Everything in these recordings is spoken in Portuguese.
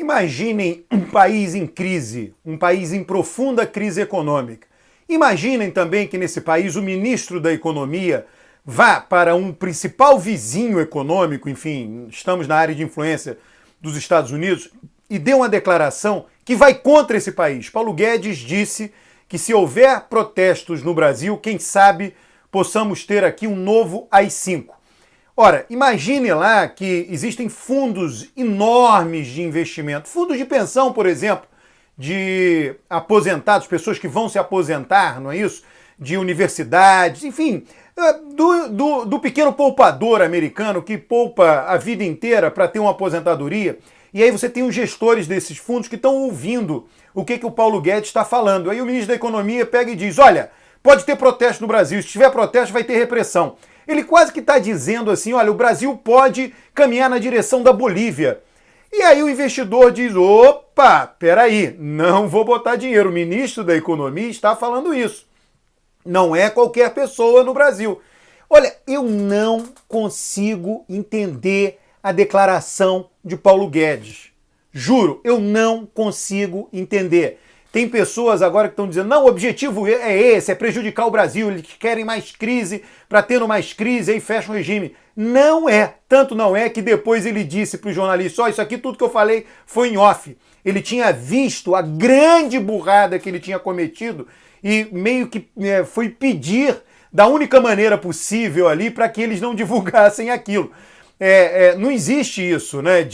Imaginem um país em crise, um país em profunda crise econômica. Imaginem também que nesse país o ministro da Economia vá para um principal vizinho econômico, enfim, estamos na área de influência dos Estados Unidos, e dê uma declaração que vai contra esse país. Paulo Guedes disse que se houver protestos no Brasil, quem sabe possamos ter aqui um novo AI-5. Ora, imagine lá que existem fundos enormes de investimento, fundos de pensão, por exemplo, de aposentados, pessoas que vão se aposentar, não é isso? De universidades, enfim, do pequeno poupador americano que poupa a vida inteira para ter uma aposentadoria. E aí você tem os gestores desses fundos que estão ouvindo o que o Paulo Guedes está falando. Aí o ministro da Economia pega e diz, olha, pode ter protesto no Brasil, se tiver protesto vai ter repressão. Ele quase que está dizendo assim, olha, o Brasil pode caminhar na direção da Bolívia. E aí o investidor diz, opa, peraí, não vou botar dinheiro. O ministro da Economia está falando isso. Não é qualquer pessoa no Brasil. Olha, eu não consigo entender a declaração de Paulo Guedes. Juro, eu não consigo entender. Tem pessoas agora que estão dizendo, não, o objetivo é esse, é prejudicar o Brasil, eles querem mais crise, para ter mais crise, aí fecha o regime. Não é. Tanto não é que depois ele disse para os jornalistas, ó, isso aqui tudo que eu falei foi em off. Ele tinha visto a grande burrada que ele tinha cometido e meio que foi pedir da única maneira possível ali para que eles não divulgassem aquilo. Não existe isso, né,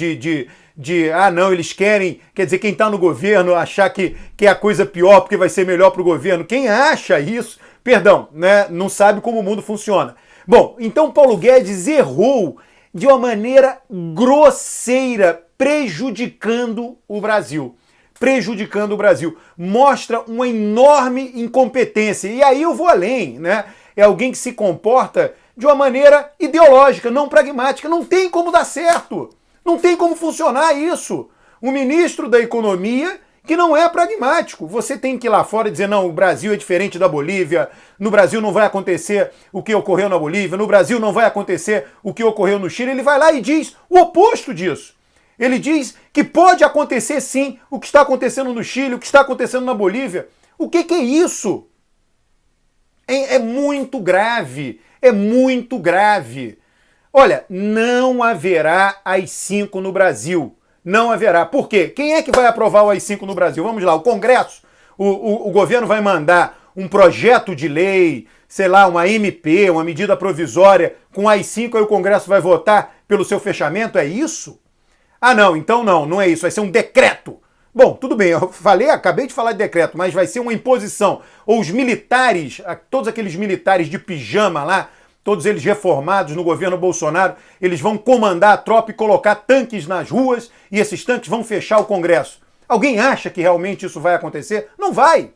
não, eles querem, quer dizer, quem está no governo achar que é a coisa pior porque vai ser melhor para o governo. Quem acha isso, perdão, né, não sabe como o mundo funciona. Bom, então Paulo Guedes errou de uma maneira grosseira, prejudicando o Brasil. Prejudicando o Brasil. Mostra uma enorme incompetência. E aí eu vou além, né? É alguém que se comporta de uma maneira ideológica, não pragmática. Não tem como dar certo. Não tem como funcionar isso. Um ministro da Economia que não é pragmático. Você tem que ir lá fora e dizer, não, o Brasil é diferente da Bolívia, no Brasil não vai acontecer o que ocorreu na Bolívia, no Brasil não vai acontecer o que ocorreu no Chile. Ele vai lá e diz o oposto disso. Ele diz que pode acontecer sim o que está acontecendo no Chile, o que está acontecendo na Bolívia. O que é isso? É muito grave, é muito grave. Olha, não haverá AI-5 no Brasil. Não haverá. Por quê? Quem é que vai aprovar o AI-5 no Brasil? Vamos lá, o Congresso? O governo vai mandar um projeto de lei, sei lá, uma MP, uma medida provisória com AI-5, aí o Congresso vai votar pelo seu fechamento? É isso? Ah, não, então não é isso, vai ser um decreto. Bom, tudo bem, eu acabei de falar de decreto, mas vai ser uma imposição. Ou os militares, todos aqueles militares de pijama lá, todos eles reformados no governo Bolsonaro, eles vão comandar a tropa e colocar tanques nas ruas e esses tanques vão fechar o Congresso. Alguém acha que realmente isso vai acontecer? Não vai!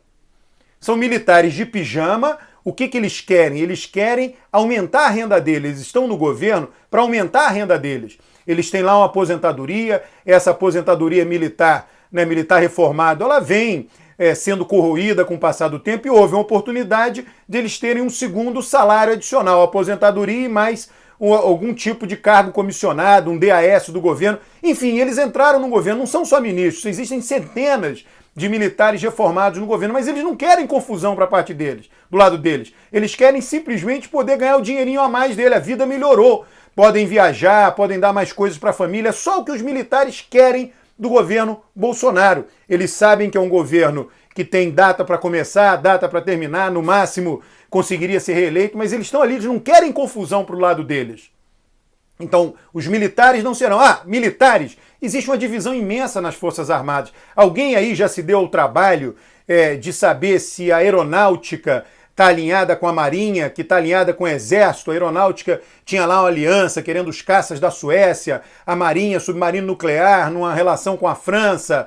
São militares de pijama. O que eles querem? Eles querem aumentar a renda deles. Eles estão no governo para aumentar a renda deles. Eles têm lá uma aposentadoria, essa aposentadoria militar, né, militar reformado, ela vem sendo corroída com o passar do tempo e houve uma oportunidade de eles terem um segundo salário adicional, aposentadoria e mais algum tipo de cargo comissionado, um DAS do governo. Enfim, eles entraram no governo, não são só ministros, existem centenas de militares reformados no governo, mas eles não querem confusão para a parte deles, do lado deles. Eles querem simplesmente poder ganhar o dinheirinho a mais dele, a vida melhorou. Podem viajar, podem dar mais coisas para a família, só o que os militares querem do governo Bolsonaro. Eles sabem que é um governo que tem data para começar, data para terminar, no máximo conseguiria ser reeleito, mas eles estão ali, eles não querem confusão para o lado deles. Então, os militares não serão. Militares, existe uma divisão imensa nas Forças Armadas. Alguém aí já se deu ao trabalho de saber se a aeronáutica está alinhada com a Marinha, que está alinhada com o Exército? A aeronáutica tinha lá uma aliança querendo os caças da Suécia, a Marinha, submarino nuclear, numa relação com a França.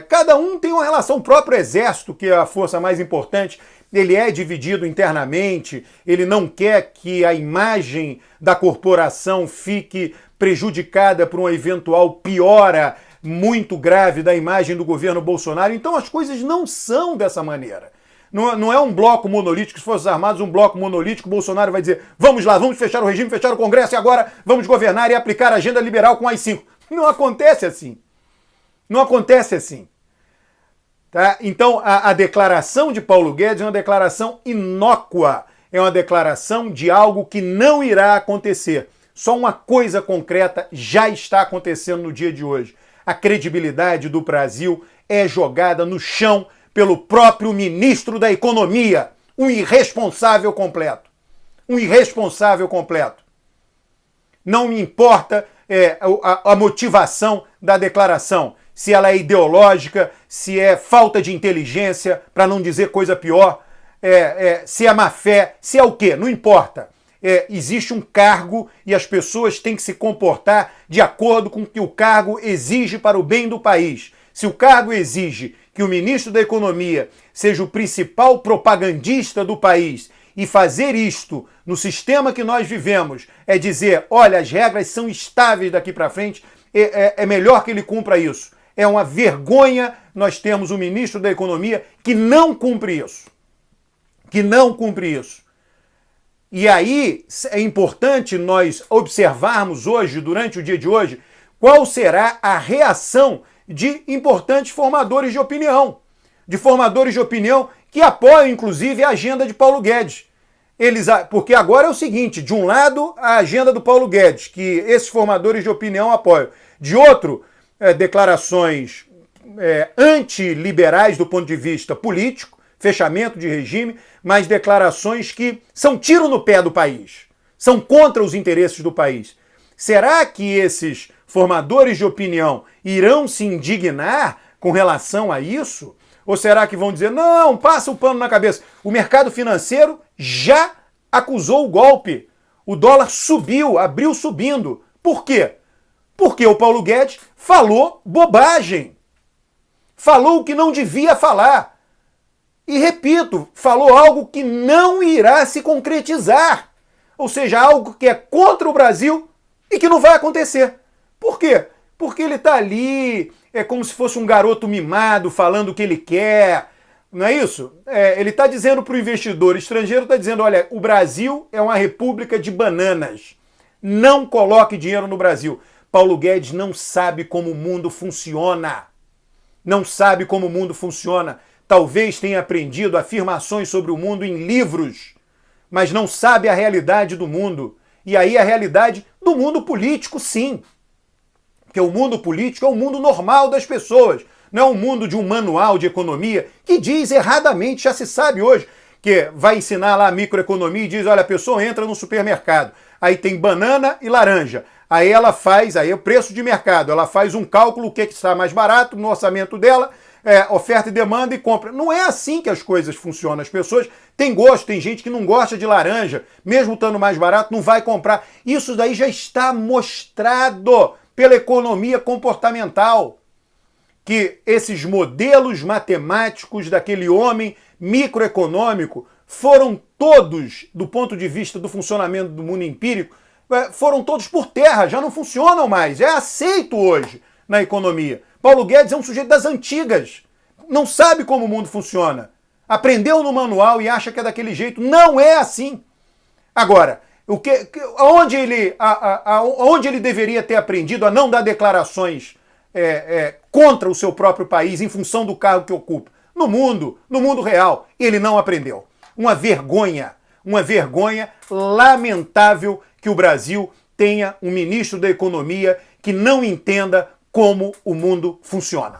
Cada um tem uma relação. O próprio Exército, que é a força mais importante, ele é dividido internamente, ele não quer que a imagem da corporação fique prejudicada por uma eventual piora muito grave da imagem do governo Bolsonaro. Então as coisas não são dessa maneira. Não é um bloco monolítico, se Forças Armadas um bloco monolítico, Bolsonaro vai dizer, vamos lá, vamos fechar o regime, fechar o Congresso e agora vamos governar e aplicar a agenda liberal com AI-5. Não acontece assim. Não acontece assim. Tá? Então, a declaração de Paulo Guedes é uma declaração inócua, é uma declaração de algo que não irá acontecer. Só uma coisa concreta já está acontecendo no dia de hoje. A credibilidade do Brasil é jogada no chão pelo próprio ministro da Economia, um irresponsável completo. Um irresponsável completo. Não me importa a motivação da declaração, se ela é ideológica, se é falta de inteligência, para não dizer coisa pior, se é má fé, se é o quê, não importa. Existe um cargo e as pessoas têm que se comportar de acordo com o que o cargo exige para o bem do país. Se o cargo exige que o ministro da Economia seja o principal propagandista do país e fazer isto no sistema que nós vivemos é dizer, olha, as regras são estáveis daqui para frente, é melhor que ele cumpra isso. É uma vergonha nós termos um ministro da Economia que não cumpre isso. Que não cumpre isso. E aí é importante nós observarmos hoje, durante o dia de hoje, qual será a reação de importantes formadores de opinião. De formadores de opinião que apoiam, inclusive, a agenda de Paulo Guedes. Porque agora é o seguinte, de um lado, a agenda do Paulo Guedes, que esses formadores de opinião apoiam. De outro, declarações antiliberais do ponto de vista político, fechamento de regime, mas declarações que são tiro no pé do país, são contra os interesses do país. Será que esses formadores de opinião irão se indignar com relação a isso? Ou será que vão dizer, não, passa o pano na cabeça? O mercado financeiro já acusou o golpe. O dólar subiu, abriu subindo. Por quê? Porque o Paulo Guedes falou bobagem. Falou o que não devia falar. E repito, falou algo que não irá se concretizar. Ou seja, algo que é contra o Brasil e que não vai acontecer. Por quê? Porque ele está ali, é como se fosse um garoto mimado falando o que ele quer. Não é isso? Ele está dizendo para o investidor estrangeiro, está dizendo, olha, o Brasil é uma república de bananas. Não coloque dinheiro no Brasil. Paulo Guedes não sabe como o mundo funciona. Não sabe como o mundo funciona. Talvez tenha aprendido afirmações sobre o mundo em livros, mas não sabe a realidade do mundo. E aí a realidade do mundo político, sim. Porque o mundo político é o mundo normal das pessoas. Não é um mundo de um manual de economia que diz erradamente, já se sabe hoje, que vai ensinar lá a microeconomia e diz, olha, a pessoa entra no supermercado, aí tem banana e laranja. Aí ela faz, aí é o preço de mercado, ela faz um cálculo, o que está mais barato no orçamento dela, oferta e demanda e compra. Não é assim que as coisas funcionam. As pessoas têm gosto, tem gente que não gosta de laranja, mesmo estando mais barato, não vai comprar. Isso daí já está mostrado pela economia comportamental, que esses modelos matemáticos daquele homem microeconômico foram todos, do ponto de vista do funcionamento do mundo empírico, foram todos por terra, já não funcionam mais. É aceito hoje na economia. Paulo Guedes é um sujeito das antigas, não sabe como o mundo funciona. Aprendeu no manual e acha que é daquele jeito. Não é assim. Agora, onde ele deveria ter aprendido a não dar declarações contra o seu próprio país em função do cargo que ocupa? No mundo real, ele não aprendeu. Uma vergonha lamentável que o Brasil tenha um ministro da Economia que não entenda como o mundo funciona.